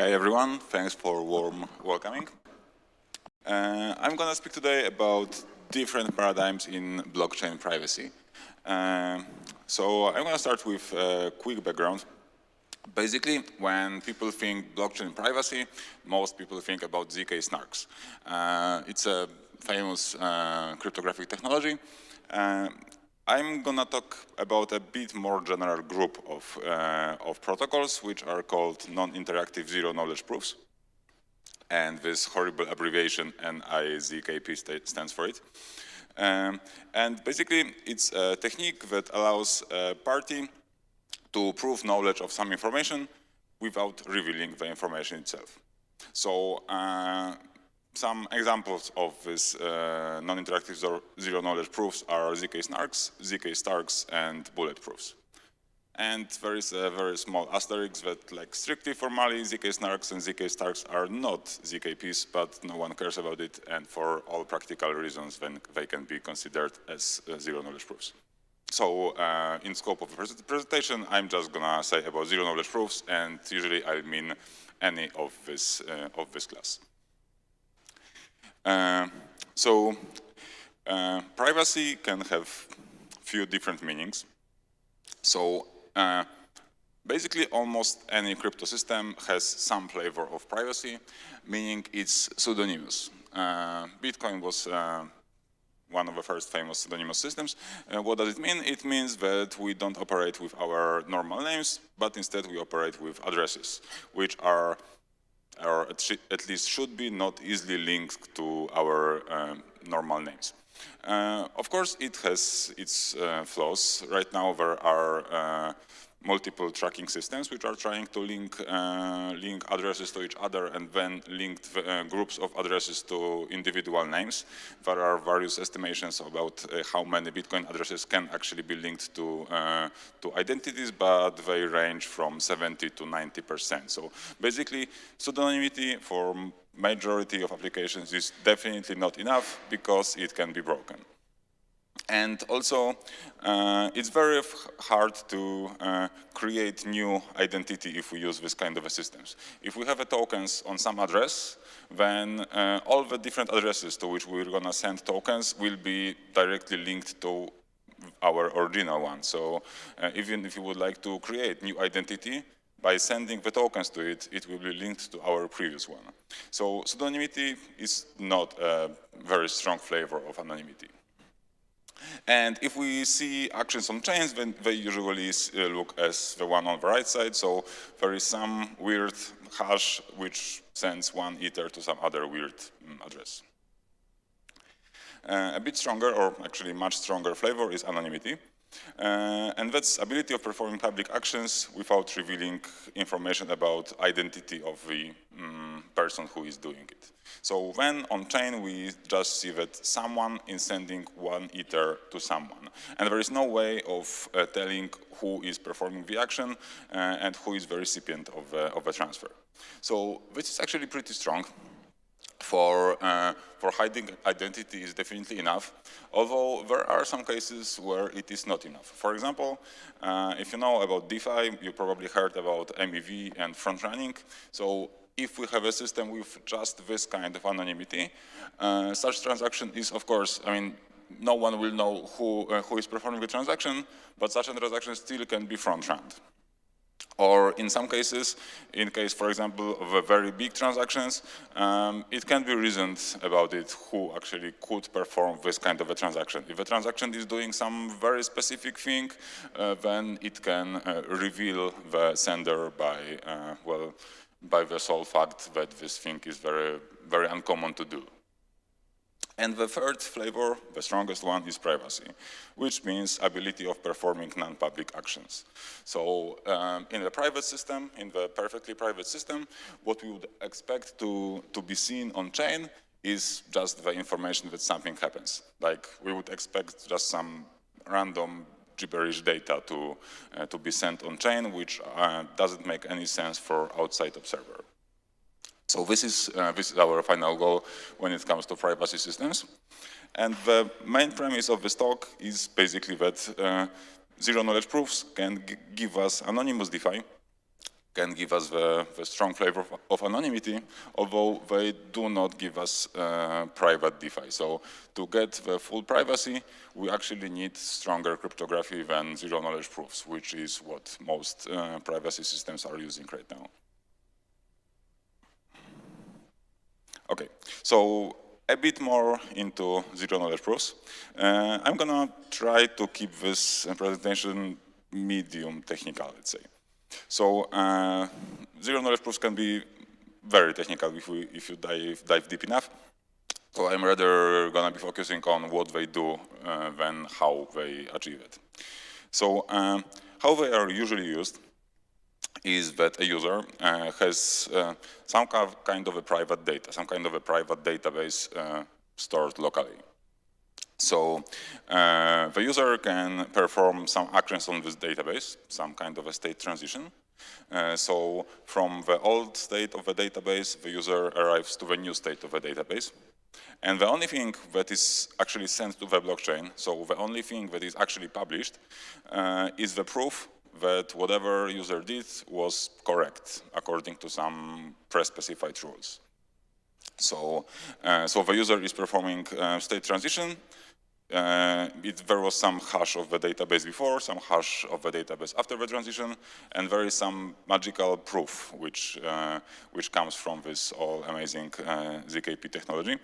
Hey everyone, thanks for warm welcoming. I'm going to speak today about different paradigms in blockchain privacy. So I'm going to start with a quick background. Basically, when people think blockchain privacy, most people think about ZK snarks. It's a famous cryptographic technology. I'm going to talk about a bit more general group of protocols, which are called non-interactive zero-knowledge proofs. And this horrible abbreviation NIZKP stands for it. And basically, it's a technique that allows a party to prove knowledge of some information without revealing the information itself. So some examples of this non-interactive zero-knowledge proofs are ZK snarks, ZK starks, and bullet proofs. And there is a very small asterisk that, like, strictly formally, ZK snarks and ZK starks are not ZKPs, but no one cares about it, and for all practical reasons, then they can be considered as zero-knowledge proofs. So in scope of the presentation, I'm just gonna say about zero-knowledge proofs, and usually I mean any of this class. Privacy can have few different meanings. So basically, almost any crypto system has some flavor of privacy, meaning it's pseudonymous. Bitcoin was one of the first famous pseudonymous systems. What does it mean? It means that we don't operate with our normal names, but instead we operate with addresses, which are, or at least should be, not easily linked to our normal names. Of course, it has its flaws. Right now, there are multiple tracking systems which are trying to link addresses to each other and then linked groups of addresses to individual names. There are various estimations about how many Bitcoin addresses can actually be linked to identities, but they range from 70 to 90%. So basically, pseudonymity for majority of applications is definitely not enough because it can be broken. And also, it's very hard to create new identity if we use this kind of systems. If we have a tokens on some address, then all the different addresses to which we're going to send tokens will be directly linked to our original one. So even if you would like to create new identity, by sending the tokens to it, it will be linked to our previous one. So pseudonymity is not a very strong flavor of anonymity. And if we see actions on chains, then they usually look as the one on the right side. So there is some weird hash which sends one ether to some other weird address. A bit stronger, or actually much stronger flavor is anonymity. And that's ability of performing public actions without revealing information about identity of the person who is doing it. So when on chain, we just see that someone is sending one ether to someone. And there is no way of telling who is performing the action and who is the recipient of the transfer. So this is actually pretty strong. For hiding identity is definitely enough, although there are some cases where it is not enough. For example, if you know about DeFi, you probably heard about MEV and front running. So if we have a system with just this kind of anonymity, such transaction is, of course, I mean, no one will know who is performing the transaction, but such a transaction still can be front-runned. Or in some cases, in case, for example, of very big transactions, it can be reasoned about it who actually could perform this kind of a transaction. If a transaction is doing some very specific thing, then it can reveal the sender by, well, by the sole fact that this thing is very, very uncommon to do. And the third flavor, the strongest one, is privacy, which means ability of performing non-public actions. So in the private system, in the perfectly private system, what we would expect to be seen on chain is just the information that something happens. Like we would expect just some random gibberish data to be sent on chain, which doesn't make any sense for outside observer. So this is our final goal when it comes to privacy systems. And the main premise of this talk is basically that zero-knowledge proofs can give us anonymous DeFi, can give us the strong flavor of anonymity, although they do not give us private DeFi. So to get the full privacy, we actually need stronger cryptography than zero-knowledge proofs, which is what most privacy systems are using right now. Okay, so a bit more into zero-knowledge proofs. I'm gonna try to keep this presentation medium technical, let's say. So zero-knowledge proofs can be very technical if you dive deep enough. So I'm rather gonna be focusing on what they do than how they achieve it. So how they are usually used is that a user has some kind of a private data, some kind of a private database stored locally. So the user can perform some actions on this database, some kind of a state transition. So from the old state of the database, the user arrives to the new state of the database. And the only thing that is actually sent to the blockchain, so the only thing that is actually published, is the proof that whatever user did was correct according to some pre-specified rules. So, so the user is performing state transition. There was some hash of the database before, some hash of the database after the transition, and there is some magical proof which comes from this all amazing ZKP technology.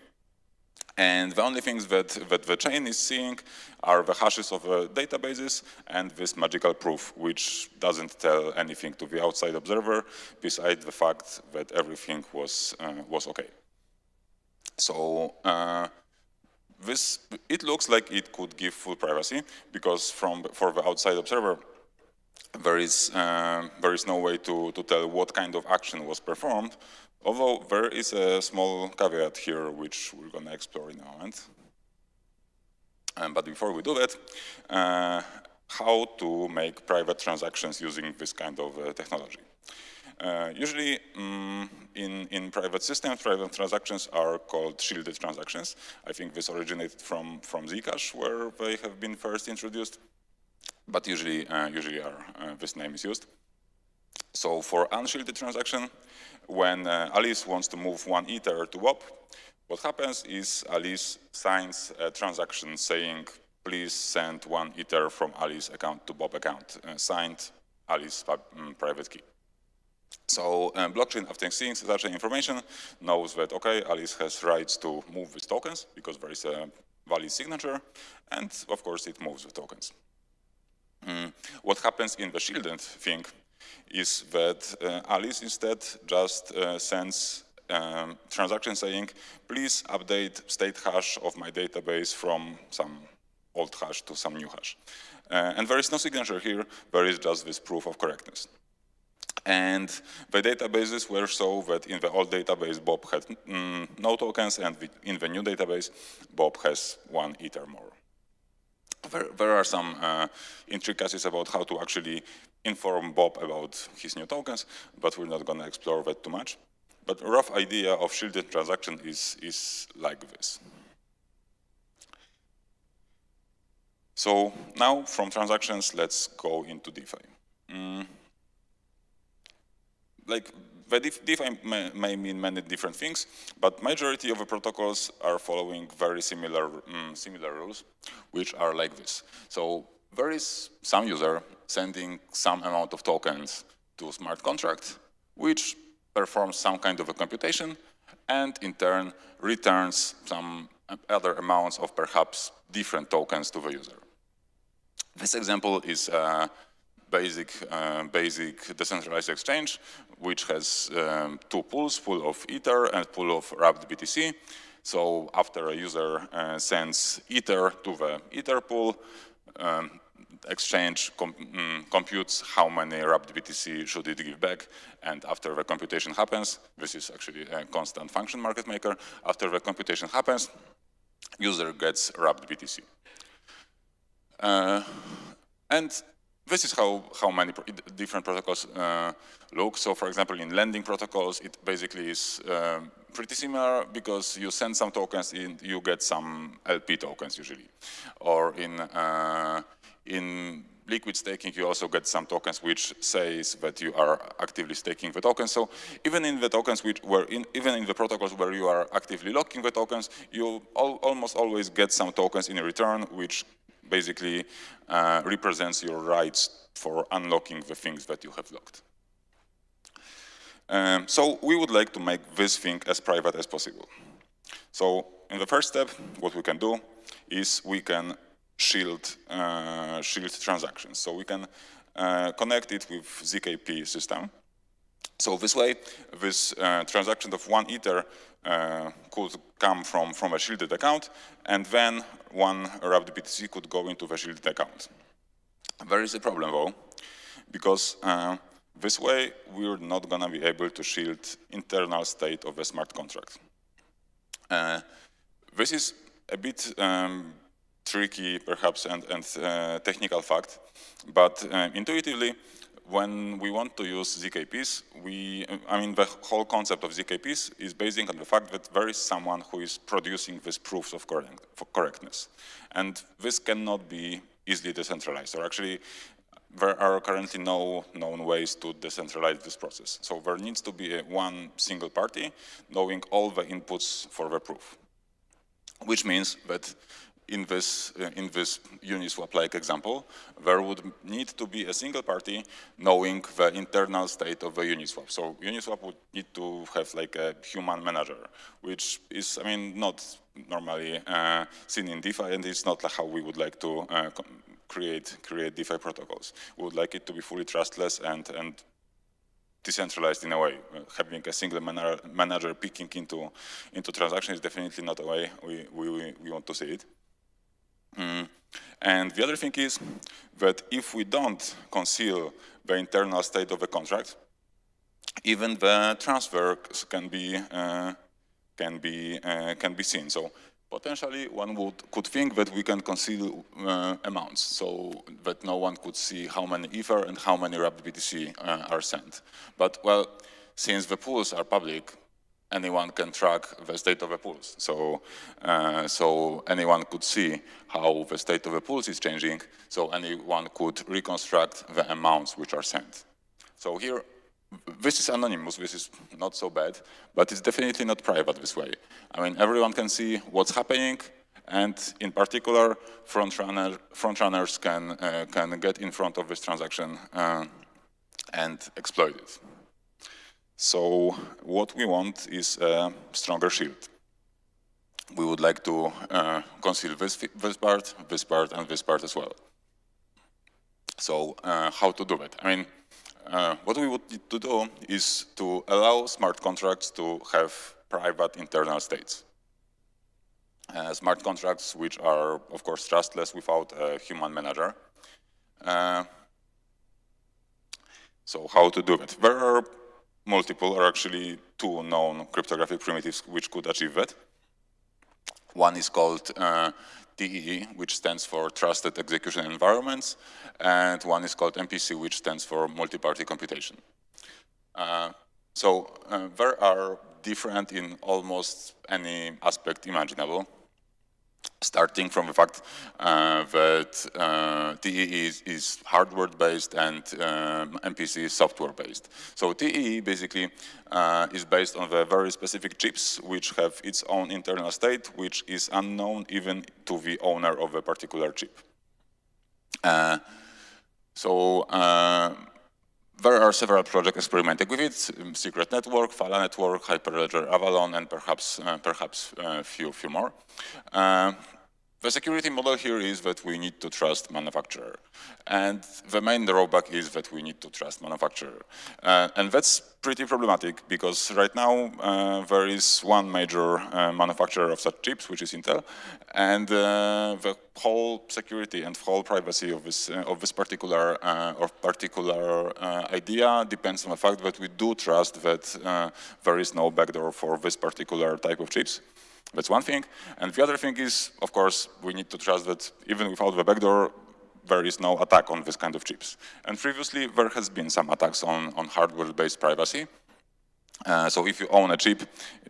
And the only things that the chain is seeing are the hashes of the databases and this magical proof, which doesn't tell anything to the outside observer, besides the fact that everything was okay. So it looks like it could give full privacy, because for the outside observer, there is no way to tell what kind of action was performed. Although there is a small caveat here, which we're going to explore in a moment. But before we do that, how to make private transactions using this kind of technology. Usually, in private systems, private transactions are called shielded transactions. I think this originated from Zcash, where they have been first introduced. But usually this name is used. So for unshielded transaction, when Alice wants to move 1 Ether to Bob, what happens is Alice signs a transaction saying, please send 1 Ether from Alice account to Bob account, signed Alice private key. So blockchain, after seeing such information, knows that, okay, Alice has rights to move these tokens because there is a valid signature, and of course it moves the tokens. What happens in the shielded thing is that Alice instead just sends transaction saying, please update state hash of my database from some old hash to some new hash. And there is no signature here, there is just this proof of correctness. And the databases were so that in the old database, Bob had no tokens, and in the new database, Bob has 1 Ether more. There are some intricacies about how to actually inform Bob about his new tokens, but we're not going to explore that too much. But a rough idea of shielded transaction is like this. So now from transactions, let's go into DeFi. Like the DeFi may mean many different things, but majority of the protocols are following very similar rules, which are like this. So there is some user sending some amount of tokens to a smart contract, which performs some kind of a computation, and in turn returns some other amounts of perhaps different tokens to the user. This example is basic decentralized exchange, which has 2 pools, pool of Ether and pool of wrapped BTC. So after a user sends Ether to the Ether pool, exchange computes how many wrapped BTC should it give back, and after the computation happens, this is actually a constant function market maker, after the computation happens, user gets wrapped BTC. And this is how many different protocols look. So for example, in lending protocols, it basically is pretty similar, because you send some tokens and you get some LP tokens usually. Or in liquid staking, you also get some tokens which says that you are actively staking the tokens. So even in the tokens even in the protocols where you are actively locking the tokens, you almost always get some tokens in return, which basically represents your rights for unlocking the things that you have locked. So we would like to make this thing as private as possible. So in the first step, what we can do is we can shield transactions. So we can connect it with Zkp system. So this way, this transaction of 1 Ether could come from a shielded account, and then 1 wrapped BTC could go into the shielded account. There is a problem though, because this way we're not going to be able to shield internal state of a smart contract. This is a bit tricky, perhaps, and technical fact, but intuitively, when we want to use ZKPs, the whole concept of ZKPs is based on the fact that there is someone who is producing these proofs of correctness. And this cannot be easily decentralized, or actually, there are currently no known ways to decentralize this process. So there needs to be one single party knowing all the inputs for the proof, which means that in this Uniswap-like example, there would need to be a single party knowing the internal state of the Uniswap. So Uniswap would need to have like a human manager, which is, not normally seen in DeFi, and it's not like how we would like to create DeFi protocols. We would like it to be fully trustless and decentralized in a way. Having a single manager peeking into transactions is definitely not a way we want to see it. And the other thing is that if we don't conceal the internal state of the contract, even the transfer can be seen. So potentially one could think that we can conceal amounts, so that no one could see how many Ether and how many wrapped BTC are sent. But well, since the pools are public, anyone can track the state of the pools. So, so anyone could see how the state of the pools is changing, so anyone could reconstruct the amounts which are sent. So here, this is anonymous, this is not so bad, but it's definitely not private this way. Everyone can see what's happening, and in particular, front runners can get in front of this transaction and exploit it. So what we want is a stronger shield. We would like to conceal this part, and this part as well. So how to do it? What we would need to do is to allow smart contracts to have private internal states. Smart contracts which are, of course, trustless without a human manager. So how to do it? There are multiple, or actually 2 known cryptographic primitives which could achieve that. One is called TEE, which stands for Trusted Execution Environments, and one is called MPC, which stands for Multi-Party Computation. So there are different in almost any aspect imaginable, starting from the fact that TEE is hardware-based and MPC is software-based. So TEE basically is based on the very specific chips which have its own internal state, which is unknown even to the owner of a particular chip. There are several projects experimenting with it: Secret Network, Fala Network, Hyperledger, Avalon, and perhaps a few more. The security model here is that we need to trust manufacturer, and the main drawback is that we need to trust manufacturer, and that's pretty problematic because right now there is one major manufacturer of such chips, which is Intel, and the whole security and whole privacy of this particular idea depends on the fact that we do trust that there is no backdoor for this particular type of chips. That's one thing. And the other thing is, of course, we need to trust that even without the backdoor, there is no attack on this kind of chips. And previously, there has been some attacks on hardware-based privacy. So if you own a chip,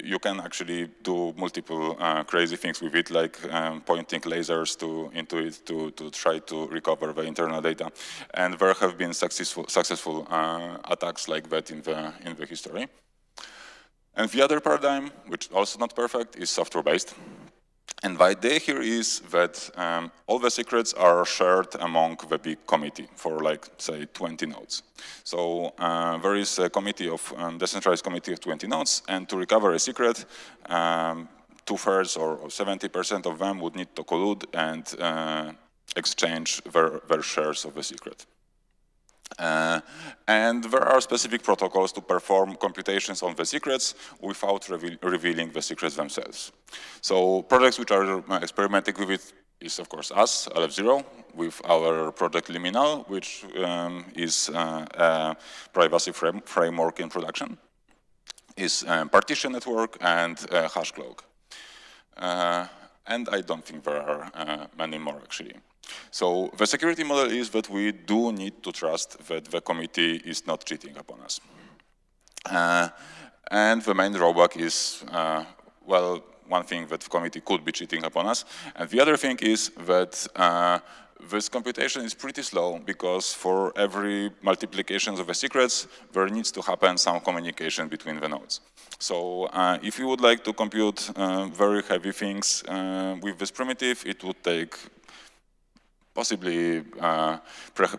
you can actually do multiple crazy things with it, like pointing lasers into it to try to recover the internal data. And there have been successful attacks like that in the history. And the other paradigm, which is also not perfect, is software-based. And the idea here is that all the secrets are shared among the big committee for, like, say, 20 nodes. So there is a committee of decentralized committee of 20 nodes, and to recover a secret, 2/3 or 70% of them would need to collude and exchange their shares of the secret. And there are specific protocols to perform computations on the secrets without revealing the secrets themselves. So projects which are experimenting with it is, of course, us, Aleph Zero, with our project Liminal, which is a privacy framework in production, is partition network and HashCloak. And I don't think there are many more, actually. So the security model is that we do need to trust that the committee is not cheating upon us. And the main drawback is, well, one thing that the committee could be cheating upon us. And the other thing is that this computation is pretty slow, because for every multiplication of the secrets, there needs to happen some communication between the nodes. So if you would like to compute very heavy things with this primitive, it would take possibly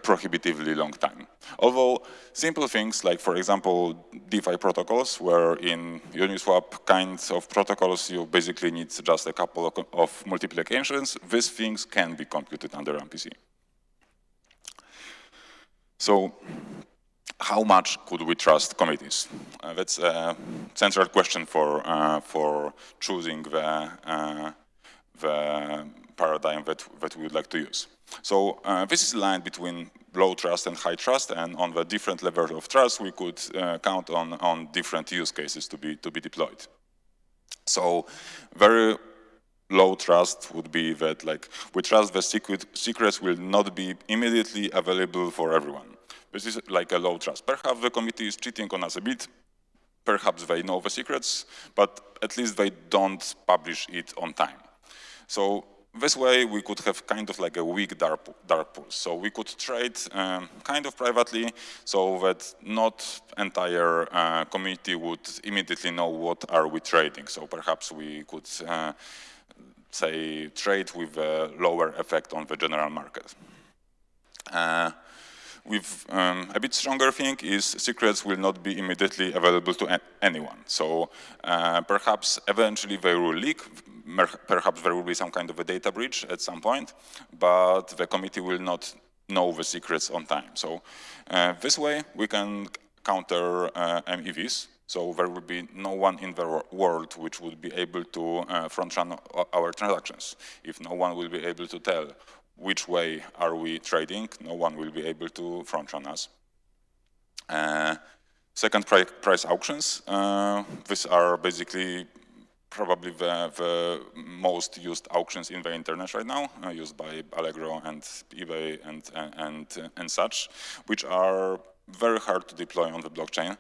prohibitively long time. Although simple things like, for example, DeFi protocols, where in Uniswap kinds of protocols you basically need just a couple of multiplications, these things can be computed under MPC. So how much could we trust committees? That's a central question for choosing the paradigm that we would like to use. So this is a line between low trust and high trust, and on the different levels of trust, we could count on different use cases to be deployed. So very low trust would be that, like, we trust the secrets will not be immediately available for everyone. This is like a low trust. Perhaps the committee is cheating on us a bit. Perhaps they know the secrets, but at least they don't publish it on time. So this way, we could have kind of like a weak dark pool. So we could trade kind of privately, so that not entire community would immediately know what are we trading. So perhaps we could say trade with a lower effect on the general market. With a bit stronger thing is secrets will not be immediately available to anyone. So perhaps eventually they will leak. Perhaps there will be some kind of a data breach at some point, but the committee will not know the secrets on time. So this way we can counter MEVs. So there will be no one in the world which would be able to front run our transactions. If no one will be able to tell which way are we trading, no one will be able to front run us. Second, price auctions. These are basically probably the most used auctions in the internet right now, used by Allegro and eBay and such, which are very hard to deploy on the blockchain.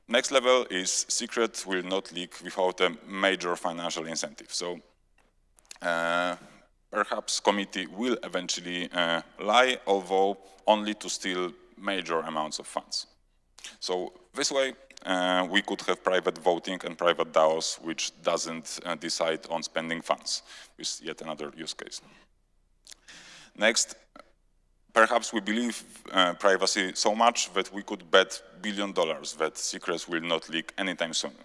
Next level is secret will not leak without a major financial incentive. So perhaps committee will eventually lie, although only to steal major amounts of funds. So this way, we could have private voting and private DAOs, which doesn't decide on spending funds, which is yet another use case. Next, perhaps we believe privacy so much that we could bet $1 billion that secrets will not leak anytime soon.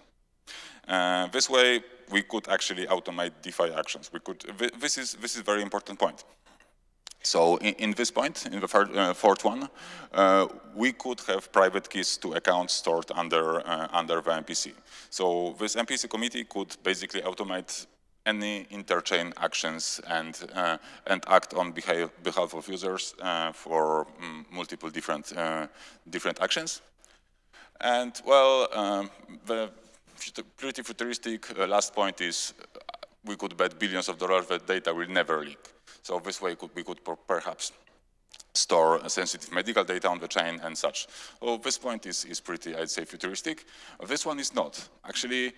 This way, we could actually automate DeFi actions. We could. This is a very important point. So in this point, in the fourth one, we could have private keys to accounts stored under the MPC. So this MPC committee could basically automate any interchain actions and act on behalf of users for multiple different actions. And well, the pretty futuristic last point is we could bet billions of dollars that data will never leak. So this way we could perhaps store sensitive medical data on the chain and such. Well, this point is pretty, I'd say, futuristic. This one is not. Actually,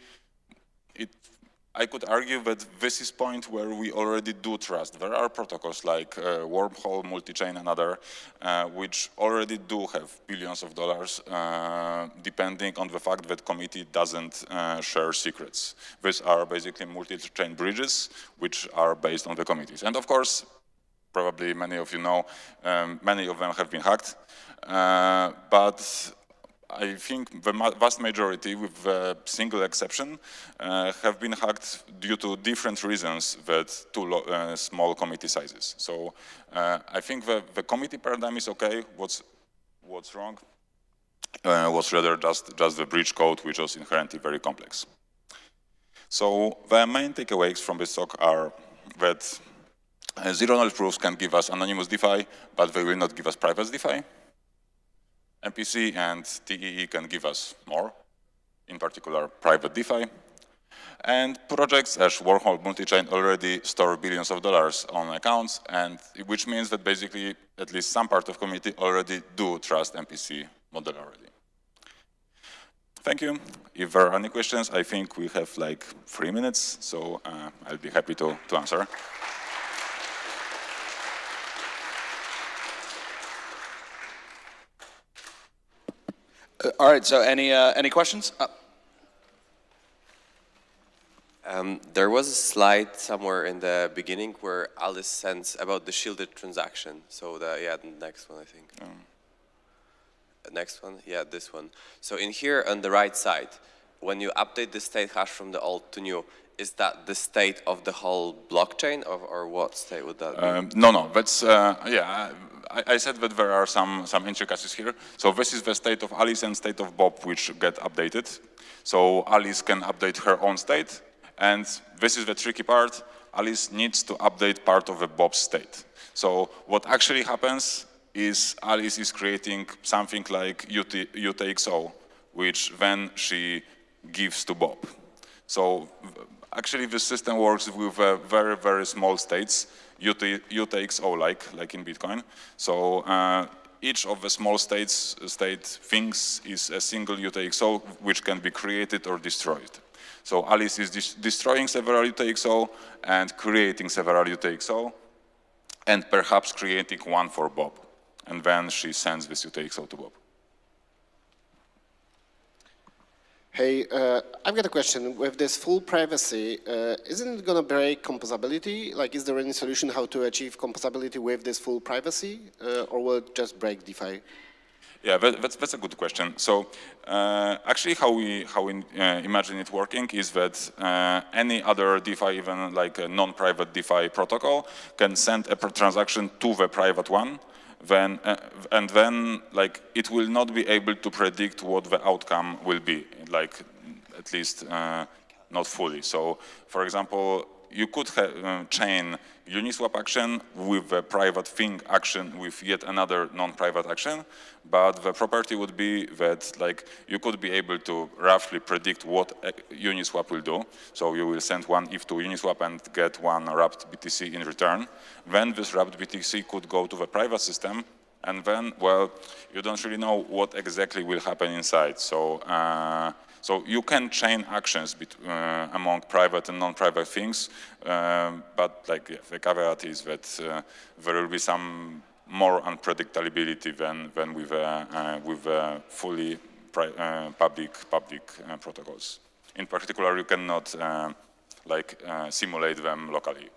I could argue that this is point where we already do trust. There are protocols like Wormhole, Multichain, and other, which already do have billions of dollars, depending on the fact that committee doesn't share secrets. These are basically multi-chain bridges, which are based on the committees. And of course, probably many of you know, many of them have been hacked, but I think the vast majority, with a single exception, have been hacked due to different reasons that too small committee sizes. So I think the committee paradigm is okay. What's wrong was rather just the bridge code, which was inherently very complex. So the main takeaways from this talk are that zero-knowledge proofs can give us anonymous DeFi, but they will not give us private DeFi. MPC and TEE can give us more, in particular private DeFi. And projects as Wormhole, Multichain already store billions of dollars on accounts, and which means that basically at least some part of community already do trust MPC model already. Thank you. If there are any questions, I think we have like 3 minutes, so I'll be happy to answer. All right, so any questions? There was a slide somewhere in the beginning where Alice sends about the shielded transaction. So the next one, I think. Next one, yeah, this one. So in here on the right side, when you update the state hash from the old to new, is that the state of the whole blockchain, or what state would that be? No, that's I said that there are some intricacies here. So this is the state of Alice and state of Bob, which get updated. So Alice can update her own state, and this is the tricky part. Alice needs to update part of the Bob's state. So what actually happens is Alice is creating something like UTXO, which then she gives to Bob. So actually this system works with very, very small states, UTXO like in Bitcoin. So each of the small state things is a single UTXO which can be created or destroyed. So Alice is destroying several UTXO and creating several UTXO and perhaps creating one for Bob. And then she sends this UTXO to Bob. Hey, I've got a question. With this full privacy, isn't it going to break composability? Like, is there any solution how to achieve composability with this full privacy, or will it just break DeFi? Yeah, that's a good question. So actually how we imagine it working is that any other DeFi, even like a non-private DeFi protocol, can send a transaction to the private one, and then like it will not be able to predict what the outcome will be, like at least not fully. So for example, you could chain Uniswap action with a private thing action with yet another non-private action, but the property would be that like you could be able to roughly predict what Uniswap will do. So you will send one ETH to Uniswap and get one wrapped BTC in return. Then this wrapped BTC could go to the private system, and then, well, you don't really know what exactly will happen inside. So so you can chain actions among private and non-private things, but like the caveat is that there will be some more unpredictability than with fully public protocols. In particular, you cannot simulate them locally.